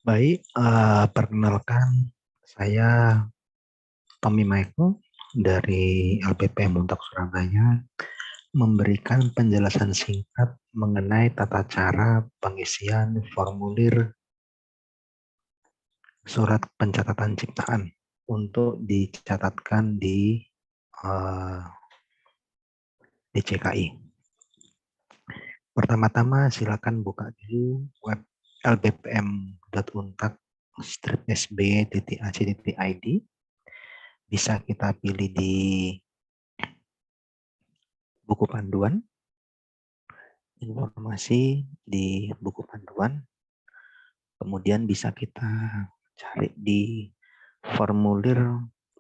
Baik, perkenalkan saya Tommy Michael dari LPPM Untak Surabaya memberikan penjelasan singkat mengenai tata cara pengisian formulir surat pencatatan ciptaan untuk dicatatkan di DCKI. Pertama-tama silakan buka dulu web lbpm.untak-sb.ac.id. Bisa kita pilih di buku panduan, informasi di buku panduan, kemudian bisa kita cari di formulir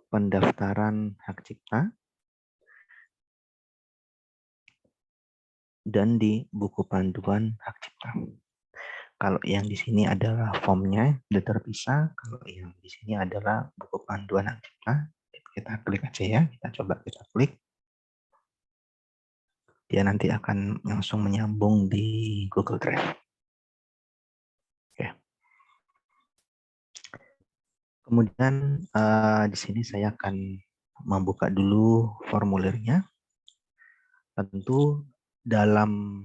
pendaftaran hak cipta, dan di buku panduan hak cipta. Kalau yang di sini adalah formnya sudah terpisah, kalau yang di sini adalah buku panduan hak cipta, kita klik aja ya, kita klik. Dia nanti akan langsung menyambung di Google Drive. Oke. Kemudian di sini saya akan membuka dulu formulirnya. Tentu dalam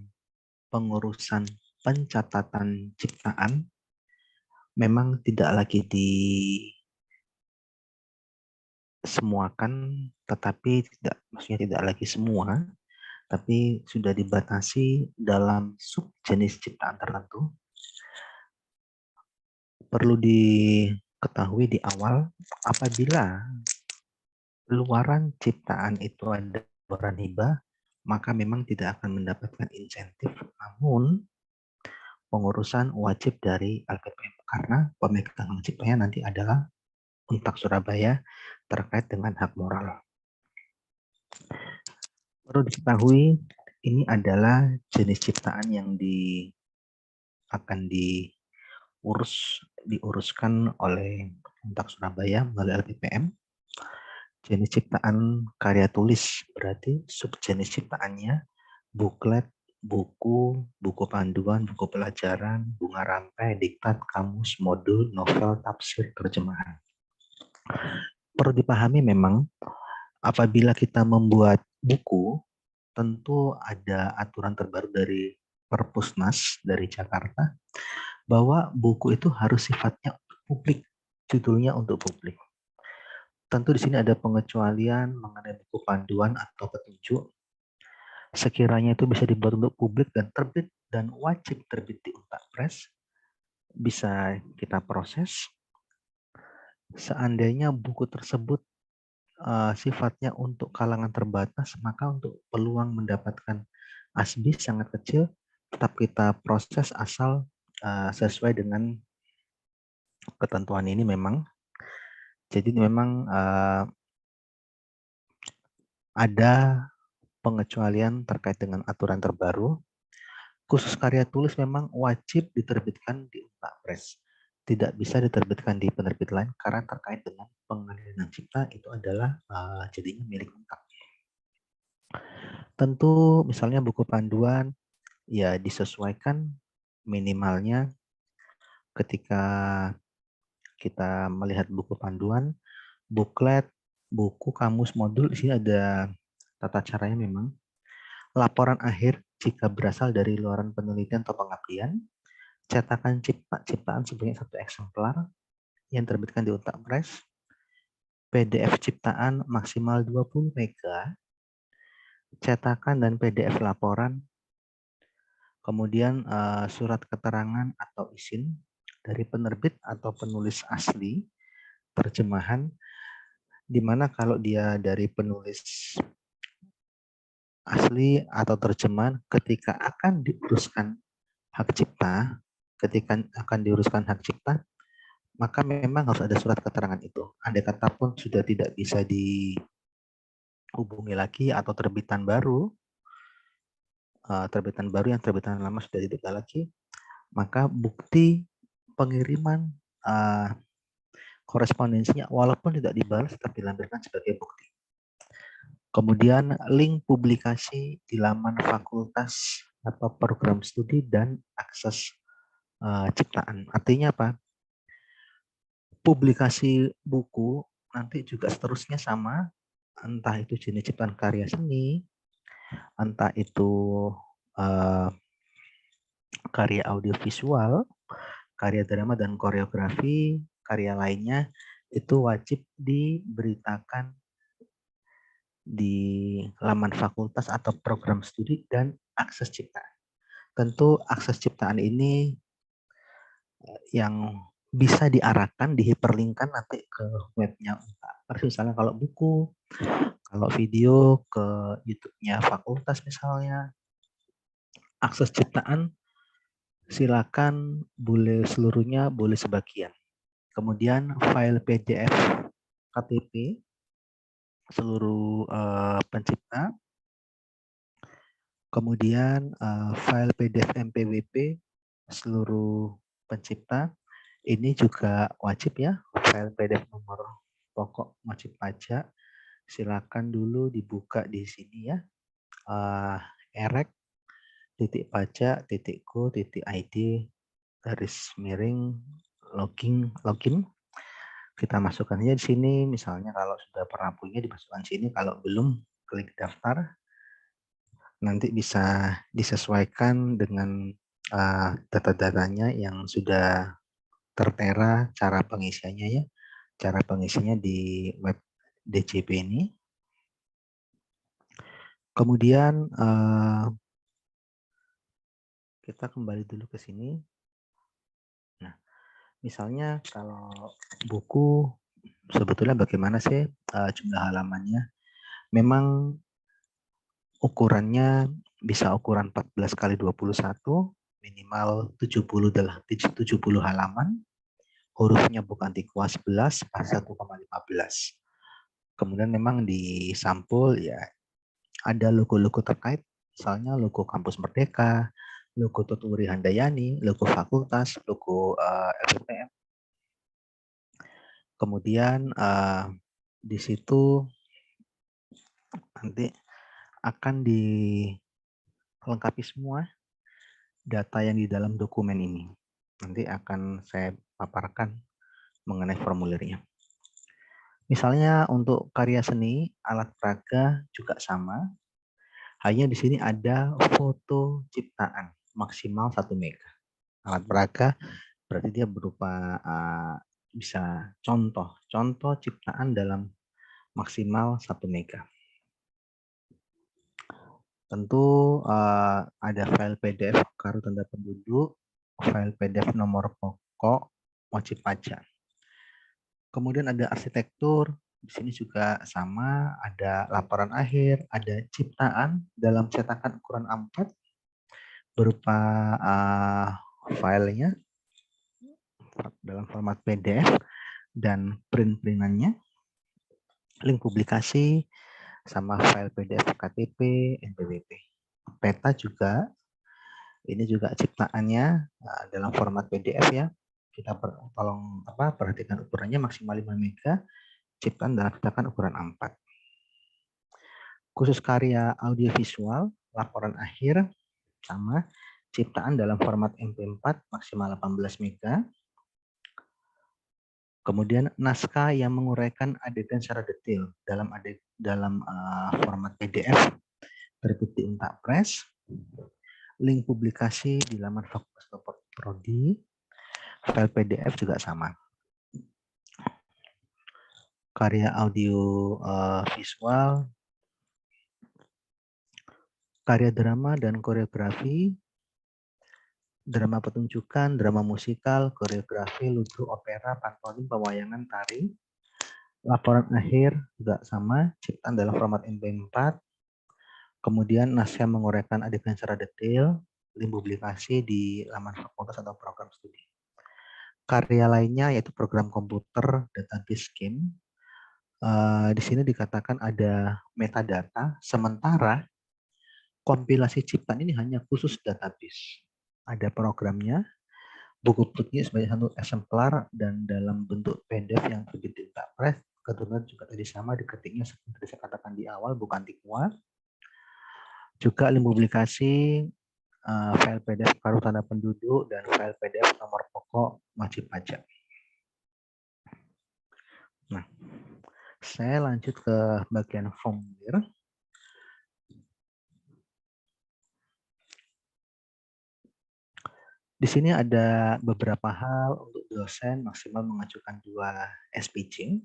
pengurusan pencatatan ciptaan memang tidak lagi disemuakan, tetapi maksudnya tidak lagi semua, tapi sudah dibatasi dalam subjenis ciptaan tertentu. Perlu diketahui di awal, apabila luaran ciptaan itu ada luaran hibah, maka memang tidak akan mendapatkan insentif. Namun pengurusan wajib dari LPPM karena pemegang hak ciptanya nanti adalah Untak Surabaya terkait dengan hak moral. Perlu diketahui ini adalah jenis ciptaan yang akan diuruskan oleh Untak Surabaya melalui LPPM. Jenis ciptaan karya tulis berarti subjenis ciptaannya buklet, buku, buku panduan, buku pelajaran, bunga rantai, diktat, kamus, modul, novel, tafsir, terjemahan. Perlu dipahami memang apabila kita membuat buku, tentu ada aturan terbaru dari Perpusnas dari Jakarta bahwa buku itu harus sifatnya publik, judulnya untuk publik. Tentu di sini ada pengecualian mengenai buku panduan atau petunjuk. Sekiranya itu bisa dibuat untuk publik dan terbit dan wajib terbit di Untak Press, bisa kita proses. Seandainya buku tersebut sifatnya untuk kalangan terbatas, maka untuk peluang mendapatkan ASBI sangat kecil, tetap kita proses asal sesuai dengan ketentuan ini memang. Jadi memang ada pengecualian terkait dengan aturan terbaru. Khusus karya tulis memang wajib diterbitkan di Untak Press. Tidak bisa diterbitkan di penerbit lain karena terkait dengan pengadilan cipta itu adalah jadinya milik Untak. Tentu misalnya buku panduan ya disesuaikan minimalnya ketika kita melihat buku panduan, buklet, buku, kamus, modul, di sini ada tata caranya memang. Laporan akhir jika berasal dari luaran penelitian atau pengabdian, cetakan ciptaan sebanyak 1 eksemplar yang terbitkan di Untak Press, PDF ciptaan maksimal 20 MB, cetakan dan PDF laporan, kemudian surat keterangan atau izin dari penerbit atau penulis asli, terjemahan, di mana kalau dia dari penulis asli atau terjemahan ketika akan diuruskan hak cipta, maka memang harus ada surat keterangan itu. Andai kata pun sudah tidak bisa dihubungi lagi atau terbitan baru yang terbitan lama sudah tidak lagi, maka bukti pengiriman korespondensinya walaupun tidak dibalas tetap dilampirkan sebagai bukti. Kemudian link publikasi di laman fakultas atau program studi dan akses ciptaan. Artinya apa? publikasi buku nanti juga seterusnya sama, entah itu jenis ciptaan karya seni, entah itu karya audiovisual, karya drama dan koreografi, karya lainnya itu wajib diberitakan di laman fakultas atau program studi dan akses ciptaan. Tentu akses ciptaan ini yang bisa diarahkan, dihiperlinkkan nanti ke webnya Unpar. Misalnya kalau buku, kalau video ke YouTube-nya fakultas misalnya, akses ciptaan silakan boleh seluruhnya, boleh sebagian. Kemudian file PDF KTP seluruh pencipta, kemudian file PDF MPWP seluruh pencipta. Ini juga wajib ya, file PDF nomor pokok wajib pajak. Silakan dulu dibuka di sini ya, erek.pajak.go.id /login. Kita masukkannya di sini, misalnya kalau sudah pernah punya dimasukkan sini, kalau belum klik daftar. Nanti bisa disesuaikan dengan data-datanya yang sudah tertera cara pengisiannya ya. Cara pengisiannya di web DJP ini. Kemudian kita kembali dulu ke sini. Nah, misalnya kalau buku sebetulnya bagaimana sih jumlah halamannya? Memang ukurannya bisa ukuran 14 kali 21, minimal 70 halaman. Hurufnya bukan di kuas 11, pas 1,15. Kemudian memang di sampul ya ada logo-logo terkait, misalnya logo Kampus Merdeka, logo Tuturi Handayani, logo fakultas, logo LPPM. Kemudian di situ nanti akan dilengkapi semua data yang di dalam dokumen ini. Nanti akan saya paparkan mengenai formulirnya. Misalnya untuk karya seni, alat peraga juga sama. Hanya di sini ada foto ciptaan maksimal 1 mega. Alat peraga berarti dia berupa bisa contoh ciptaan dalam maksimal 1 mega. Tentu ada file PDF kartu tanda penduduk, file PDF nomor pokok wajib pajak. Kemudian ada arsitektur, di sini juga sama, ada laporan akhir, ada ciptaan dalam cetakan ukuran A4 berupa filenya dalam format PDF dan print-printannya, link publikasi, sama file PDF KTP, NPWP. Peta juga, ini juga ciptaannya dalam format PDF ya. Kita tolong perhatikan ukurannya maksimal 5 mega, ciptaan dalam cetakan ukuran A4. Khusus karya audiovisual, laporan akhir sama, ciptaan dalam format MP4 maksimal 18 mega. Kemudian naskah yang menguraikan adegan secara detail dalam format PDF terbit di Untak Press. Link publikasi di laman Fakultas Prodi. File PDF juga sama. Karya audio visual, karya drama dan koreografi, drama pertunjukan, drama musikal, koreografi, lucu, opera, pantomim, pewayangan, tari. Laporan akhir juga sama, ciptaan dalam format MP4. Kemudian naskah menguraikan adegan secara detail, link publikasi di laman fakultas atau program studi. Karya lainnya yaitu program komputer, database game. Di sini dikatakan ada metadata, sementara kompilasi ciptaan ini hanya khusus database. Ada programnya, buku putihnya sebanyak 1 eksemplar dan dalam bentuk PDF yang terbit di Press. Kebetulan juga tadi sama diketiknya seperti saya katakan di awal, bukan tikwa. Juga link publikasi, file PDF kartu tanda penduduk dan file PDF nomor pokok wajib pajak. Nah, saya lanjut ke bagian formulir. Di sini ada beberapa hal untuk dosen maksimal mengajukan 2 SPC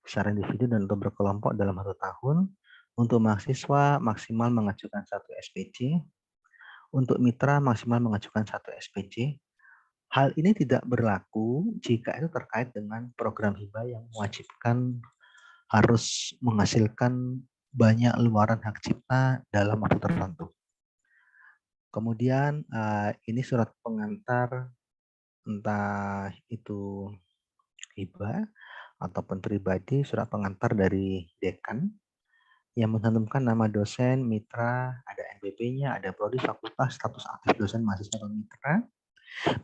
secara individu dan untuk berkelompok dalam 1 tahun. Untuk mahasiswa maksimal mengajukan 1 SPC. Untuk mitra maksimal mengajukan 1 SPC. Hal ini tidak berlaku jika itu terkait dengan program hibah yang mewajibkan harus menghasilkan banyak luaran hak cipta dalam waktu tertentu. Kemudian ini surat pengantar entah itu hibah ataupun pribadi, surat pengantar dari dekan yang mencantumkan nama dosen, mitra, ada NPP-nya, ada prodi, fakultas, status aktif dosen, mahasiswa, atau mitra.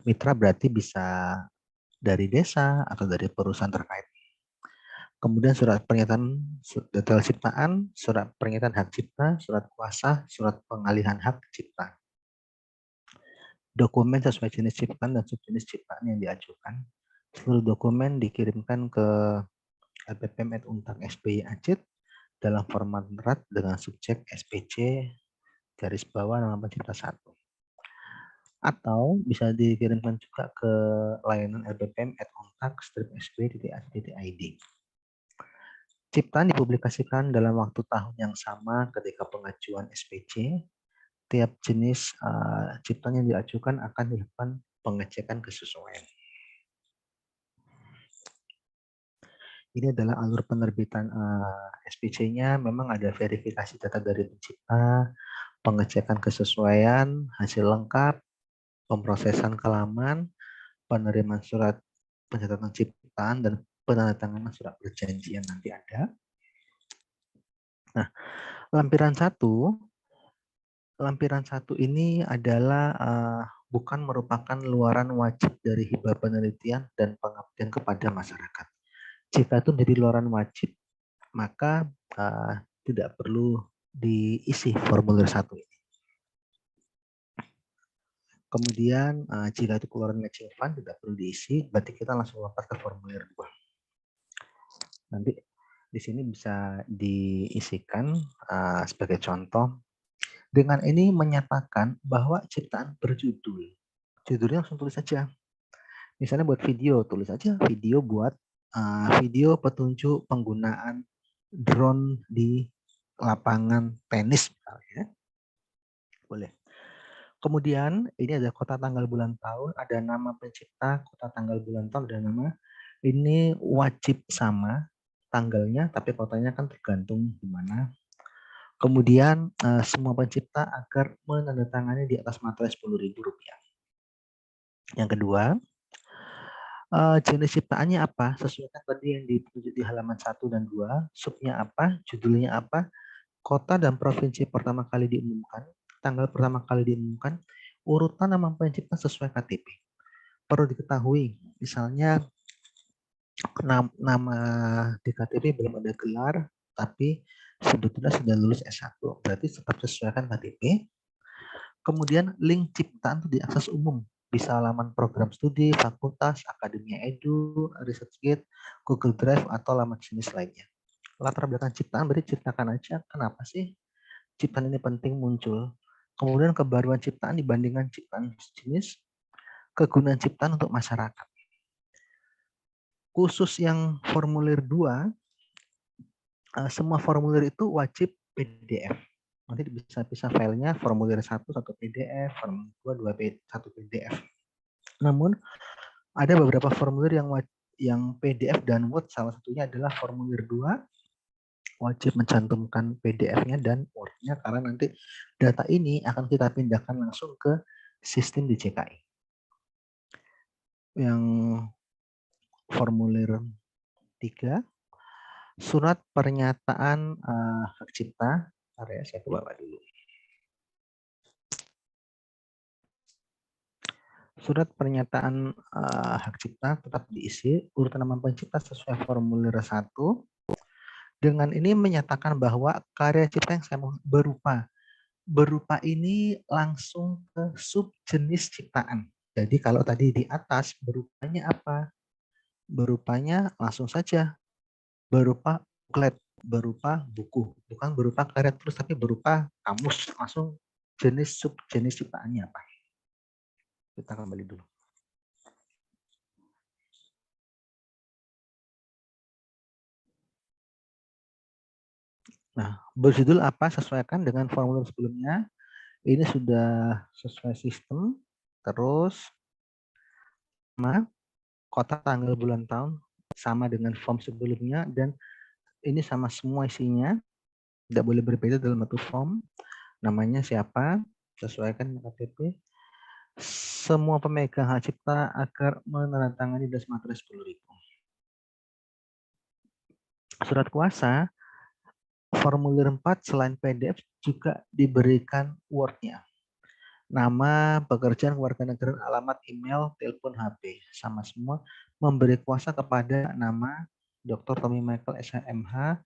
Mitra berarti bisa dari desa atau dari perusahaan terkait. Kemudian surat pernyataan detail ciptaan, surat pernyataan hak cipta, surat kuasa, surat pengalihan hak cipta. Dokumen sesuai jenis ciptaan dan subjenis ciptaan yang diajukan. Seluruh dokumen dikirimkan ke lppm@untak.sby.ac dalam format RAT dengan subjek SPC garis bawah nama pencipta 1. Atau bisa dikirimkan juga ke layanan lppm@untak.sby.ac.id. Ciptaan dipublikasikan dalam waktu tahun yang sama ketika pengajuan SPC. Tiap jenis ciptaan yang diajukan akan dilakukan pengecekan kesesuaian. Ini adalah alur penerbitan SPC-nya. Memang ada verifikasi data dari pencipta, pengecekan kesesuaian, hasil lengkap, pemrosesan kelaman, penerimaan surat pencatatan ciptaan, dan penandatanganan surat perjanjian nanti ada. Nah, lampiran 1 ini adalah bukan merupakan luaran wajib dari hibah penelitian dan pengabdian kepada masyarakat. Jika itu menjadi luaran wajib, maka tidak perlu diisi formulir 1 ini. Kemudian jika itu keluaran matching fund tidak perlu diisi, berarti kita langsung lompat ke formulir 2. Nanti di sini bisa diisikan sebagai contoh. Dengan ini menyatakan bahwa ciptaan berjudul. Judulnya langsung tulis saja. Misalnya buat video, tulis aja video buat video petunjuk penggunaan drone di lapangan tenis misalnya. Boleh. Kemudian ini ada kota, tanggal, bulan, tahun, ada nama pencipta, kota, tanggal, bulan, tahun, ada nama. Ini wajib sama tanggalnya, tapi kotanya kan tergantung di mana. Kemudian semua pencipta agar menandatangani di atas materai Rp10.000. Yang kedua, jenis ciptaannya apa? Sesuaikan tadi yang ditunjuk di halaman 1 dan 2. Subnya apa? Judulnya apa? Kota dan provinsi pertama kali diumumkan, tanggal pertama kali diumumkan, urutan nama pencipta sesuai KTP. Perlu diketahui, misalnya nama di KTP belum ada gelar, tapi sebetulnya sudah lulus S1, berarti tetap sesuaikan KTP. Kemudian link ciptaan itu diakses umum, bisa laman program studi, fakultas, akademia edu, ResearchGate, Google Drive, atau laman jenis lainnya. Latar belakang ciptaan berarti ceritakan aja kenapa sih ciptaan ini penting muncul. Kemudian kebaruan ciptaan dibandingkan ciptaan jenis, kegunaan ciptaan untuk masyarakat. Khusus yang formulir 2, semua formulir itu wajib PDF. Nanti bisa filenya formulir 1 PDF, formulir 2 1 PDF. Namun ada beberapa formulir yang PDF dan Word, salah satunya adalah formulir 2, wajib mencantumkan PDF-nya dan Word-nya karena nanti data ini akan kita pindahkan langsung ke sistem di DJKI. Yang formulir 3, surat pernyataan hak cipta. Saya ke bawah dulu. Surat pernyataan hak cipta tetap diisi urutan nama pencipta sesuai formulir 1. Dengan ini menyatakan bahwa karya cipta yang saya mau berupa ini langsung ke subjenis ciptaan. Jadi kalau tadi di atas berupanya apa? Berupanya langsung saja berupa booklet, berupa buku, bukan berupa karya tulis tapi berupa kamus. Langsung jenis subjenis ciptaannya apa? Kita kembali dulu. Nah, berjudul apa sesuaikan dengan formulir sebelumnya. Ini sudah sesuai sistem. Terus nama, kota, tanggal, bulan, tahun sama dengan form sebelumnya, dan ini sama semua isinya. Tidak boleh berbeda dalam satu form. Namanya siapa, sesuaikan dengan KTP. Semua pemegang hak cipta agar menandatangani das materai 10.000. Surat kuasa formulir 4 selain PDF juga diberikan Word-nya. Nama, pekerjaan, kewarganegaraan, alamat, email, telepon, HP. Sama semua memberi kuasa kepada nama Dr. Tommy Michael SHMH,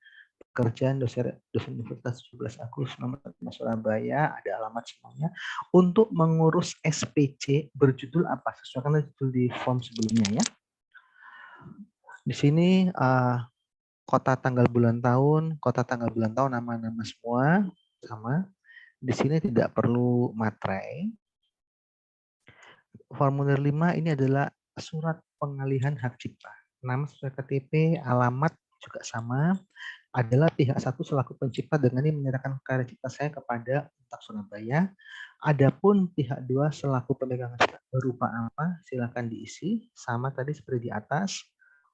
pekerjaan dosen Universitas 17 Agustus nomor 5 Surabaya, ada alamat semuanya. Untuk mengurus SPC berjudul apa? Sesuaikan judul di form sebelumnya ya. Di sini kota, tanggal, bulan, tahun, nama-nama semua sama. Di sini tidak perlu materai. Formulir 5 ini adalah surat pengalihan hak cipta. Nama sesuai KTP, alamat juga sama. Adalah pihak satu selaku pencipta dengan ini menyerahkan karya cipta saya kepada Untak Surabaya. Adapun pihak dua selaku pemegang cipta berupa apa? Silakan diisi sama tadi seperti di atas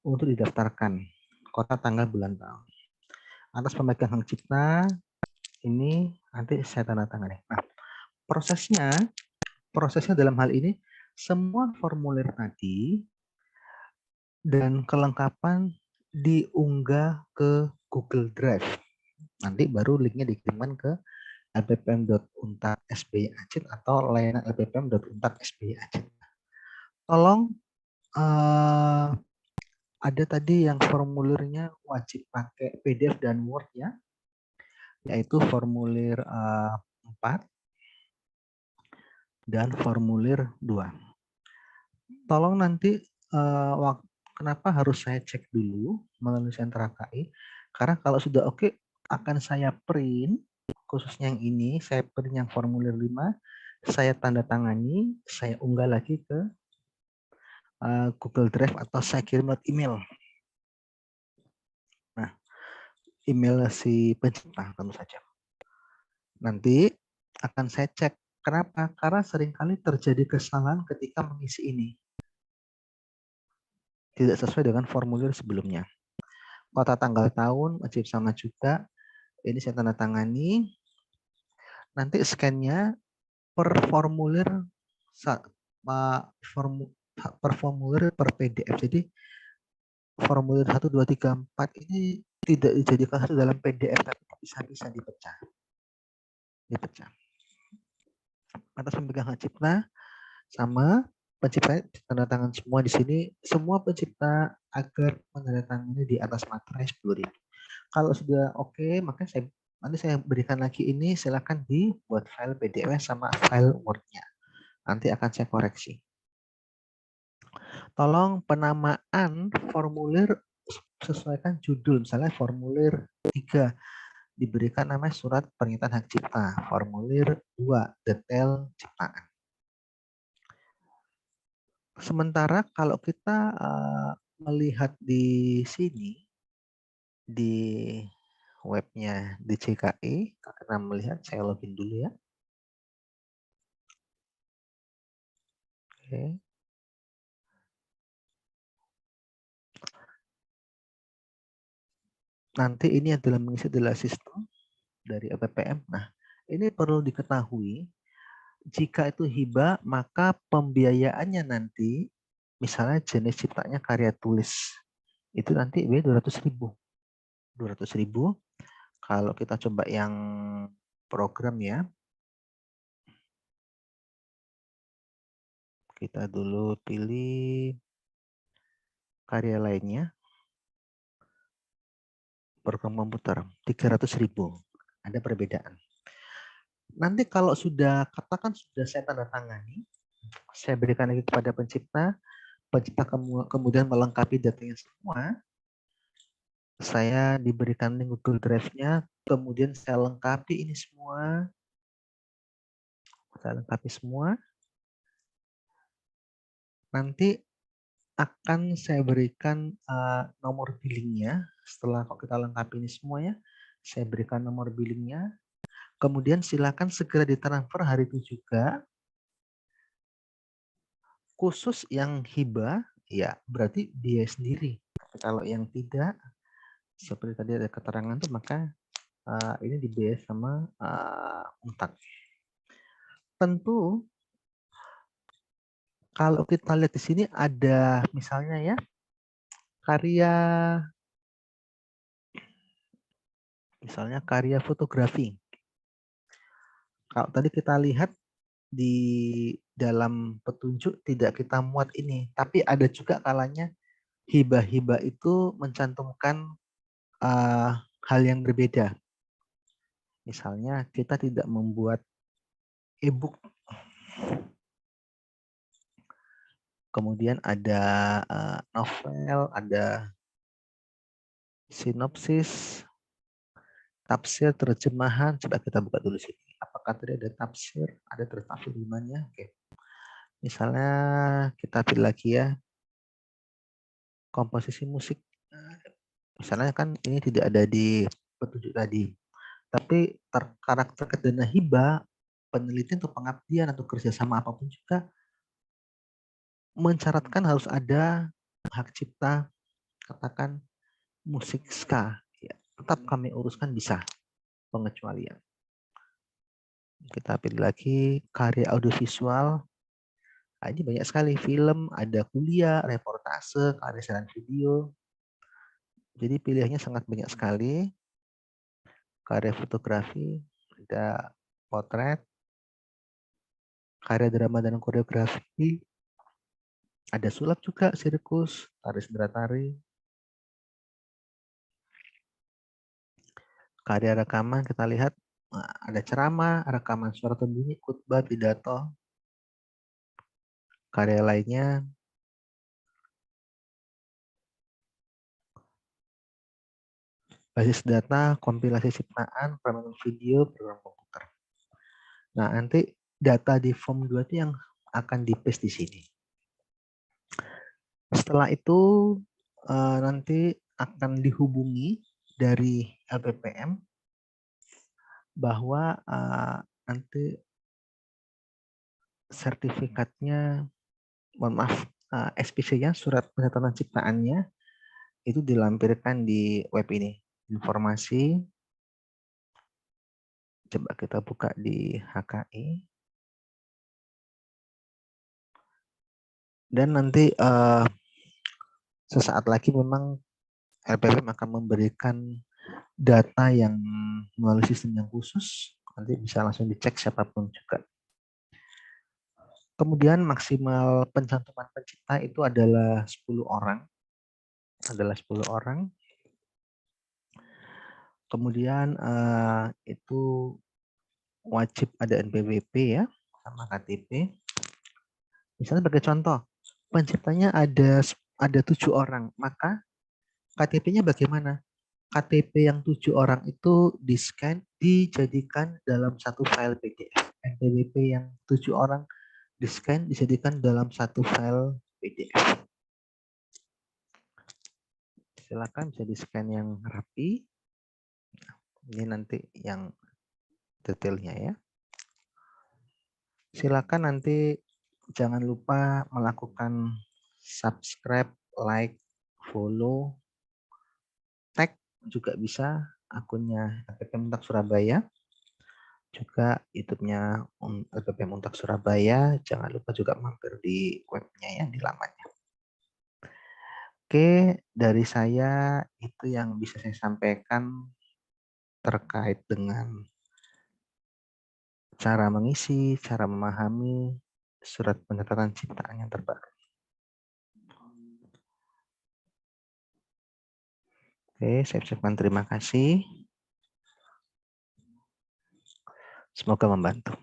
untuk didaftarkan kota, tanggal, bulan, tahun. Atas pemegang hak cipta ini nanti saya tanda tangan. Nah, prosesnya dalam hal ini semua formulir tadi dan kelengkapan diunggah ke Google Drive. Nanti baru linknya dikirimkan ke lppm.untak.sby.ac atau layanan lppm.untak.sby.ac. Tolong ada tadi yang formulirnya wajib pakai PDF dan Word ya, yaitu formulir 4 dan formulir 2. Tolong nanti kenapa harus saya cek dulu melalui sentra KI? Karena kalau sudah oke, akan saya print, khususnya yang ini, saya print yang formulir 5, saya tanda tangani, saya unggah lagi ke Google Drive atau saya kirim lewat email. Nah, email si pencipta tentu saja. Nanti akan saya cek. Kenapa? Karena seringkali terjadi kesalahan ketika mengisi ini. Tidak sesuai dengan formulir sebelumnya. Kota, tanggal, tahun wajib sama juga. Ini saya tanda tangani. Nanti scan-nya per formulir per PDF. Jadi formulir 1, 2, 3, 4 ini tidak dijadikan satu dalam PDF, tapi bisa dipecah. Atas pemegang hak cipta sama pencipta tanda tangan semua di sini. Semua pencipta agar menandatangani di atas materai 10.000. Kalau sudah oke, maka nanti saya berikan lagi ini, silakan dibuat file PDF sama file Word-nya. Nanti akan saya koreksi. Tolong penamaan formulir sesuaikan judul. Misalnya formulir 3 diberikan nama surat pernyataan hak cipta. Formulir 2 detail ciptaan. Sementara kalau kita melihat di sini di webnya DJKI, karena melihat saya login dulu ya. Oke. Nanti ini adalah mengisi adalah sistem dari LPPM. Nah, ini perlu diketahui, jika itu hibah, maka pembiayaannya nanti, misalnya jenis ciptanya karya tulis, itu nanti 200.000. 200.000. Kalau kita coba yang program ya, kita dulu pilih karya lainnya, program komputer, 300.000. Ada perbedaan. Nanti kalau sudah, katakan sudah saya tanda tangani, saya berikan lagi kepada pencipta kemudian melengkapi datanya semua, Saya diberikan link Google Drive-nya, kemudian saya lengkapi ini semua. Saya lengkapi semua. Nanti akan saya berikan nomor billingnya. Setelah kita lengkapi ini semuanya, saya berikan nomor billingnya. Kemudian silakan segera ditransfer hari itu juga. Khusus yang hibah, ya berarti biaya sendiri. Kalau yang tidak, seperti tadi ada keterangan tuh, maka ini dibiayai sama Untak. Tentu kalau kita lihat di sini ada misalnya ya karya fotografi. Kalau tadi kita lihat di dalam petunjuk tidak kita muat ini, tapi ada juga kalanya hibah-hibah itu mencantumkan hal yang berbeda. Misalnya kita tidak membuat e-book, kemudian ada novel, ada sinopsis, tafsir, terjemahan. Coba kita buka dulu sini. Apakah tadi ada tafsir, ada terjemahannya? Oke. Misalnya kita pilih lagi ya, komposisi musik. Misalnya kan ini tidak ada di petunjuk tadi. Tapi karakter dana hibah, penelitian atau pengabdian atau kerjasama apapun juga mensyaratkan harus ada hak cipta, katakan musik ska. Ya, tetap kami uruskan bisa pengecualian. Kita pilih lagi karya audiovisual. Nah, ini banyak sekali, film, ada kuliah, reportase, karya siaran video. Jadi pilihannya sangat banyak sekali. Karya fotografi, ada potret, karya drama dan koreografi, ada sulap juga, sirkus, tari sendera tari. Karya rekaman kita lihat ada ceramah, rekaman suara terbunyi, khutbah, pidato. Karya lainnya basis data, kompilasi ciptaan, permainan video, program komputer. Nah, nanti data di form 2 itu yang akan di-paste di sini. Setelah itu nanti akan dihubungi dari LPPM bahwa nanti sertifikatnya, mohon maaf, SPC-nya, surat pencatatan ciptaannya, itu dilampirkan di web ini. Informasi, coba kita buka di HKI. Dan nanti sesaat lagi memang LPPM akan memberikan data yang melalui sistem yang khusus. Nanti bisa langsung dicek siapapun juga. Kemudian maksimal pencantuman pencipta itu adalah 10 orang. Kemudian itu wajib ada NPWP ya, sama KTP. Misalnya sebagai contoh, penciptanya ada 7 orang, maka KTP-nya bagaimana? KTP yang 7 orang itu di-scan, dijadikan dalam satu file PDF. NPWP yang 7 orang di-scan, dijadikan dalam satu file PDF. Silakan bisa di-scan yang rapi. Ini nanti yang detailnya ya. Silakan nanti jangan lupa melakukan subscribe, like, follow, tag juga bisa akunnya LPPM Untak Surabaya. Juga YouTube-nya LPPM Untak Surabaya. Jangan lupa juga mampir di webnya ya, di lamannya. Oke, dari saya itu yang bisa saya sampaikan terkait dengan cara mengisi, cara memahami surat pencatatan ciptaan yang terbaru. Oke, saya ucapkan terima kasih. Semoga membantu.